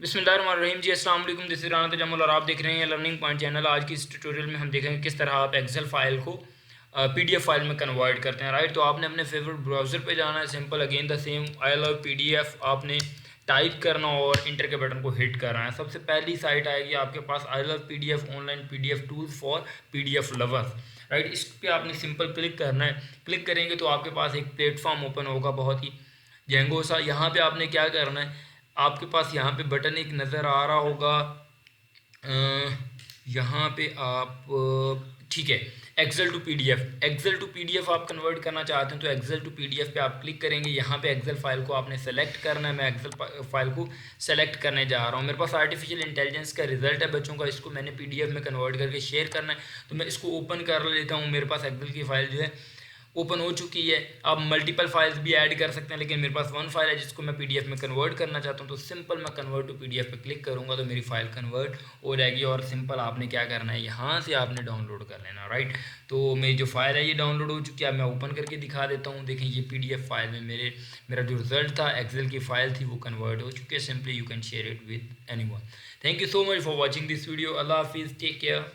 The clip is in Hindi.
बिस्मिल्लाहिर्रहमानिर्रहीम जी, अस्सलाम वालेकुम। दिस इज़ राना तजम्मुल और आप देख रहे हैं लर्निंग पॉइंट चैनल। आज की इस ट्यूटोरियल में हम देखेंगे किस तरह आप एक्सेल फाइल को पीडीएफ फाइल में कन्वर्ट करते हैं। राइट, तो आपने अपने फेवरेट ब्राउज़र पे जाना है। Simple again the same, I love PDF आपने टाइप करना और इंटर के बटन को हिट करना है। सबसे पहली साइट आएगी आपके पास, I love PDF online PDF tools for PDF lovers. Right, इस पर आपने सिंपल क्लिक करना है। क्लिक करेंगे तो आपके पास एक प्लेटफॉर्म ओपन होगा, बहुत ही जेंगो सा। यहाँ पे आपने क्या करना है, आपके पास यहाँ पे बटन एक नज़र आ रहा होगा। यहाँ पे आप ठीक है, Excel to PDF, Excel to PDF आप कन्वर्ट करना चाहते हैं तो एक्सेल टू पीडीएफ पे आप क्लिक करेंगे। यहाँ पे एक्सेल फाइल को आपने सेलेक्ट करना है। मैं एक्सेल फाइल को सेलेक्ट करने जा रहा हूँ। मेरे पास आर्टिफिशियल इंटेलिजेंस का रिजल्ट है बच्चों का, इसको मैंने पीडीएफ में कन्वर्ट करके शेयर करना है। तो मैं इसको ओपन कर लेता हूँ। मेरे पास एक्सेल की फाइल जो है ओपन हो चुकी है। आप मल्टीपल फाइल्स भी ऐड कर सकते हैं, लेकिन मेरे पास वन फाइल है जिसको मैं पीडीएफ में कन्वर्ट करना चाहता हूँ। तो सिंपल मैं कन्वर्ट टू पीडीएफ पे क्लिक करूँगा तो मेरी फाइल कन्वर्ट हो जाएगी। और सिंपल आपने क्या करना है, यहाँ से आपने डाउनलोड कर लेना। राइट, तो मेरी जो फाइल है ये डाउनलोड हो चुकी है। मैं ओपन करके दिखा देता हूँ। देखें, ये पीडीएफ फाइल में मेरा जो रिजल्ट था, एक्सेल की फाइल थी, वो कन्वर्ट हो चुकी है। Simply you can share it with anyone. Thank you so much for watching this video. अल्लाह हाफिज़, टेक केयर।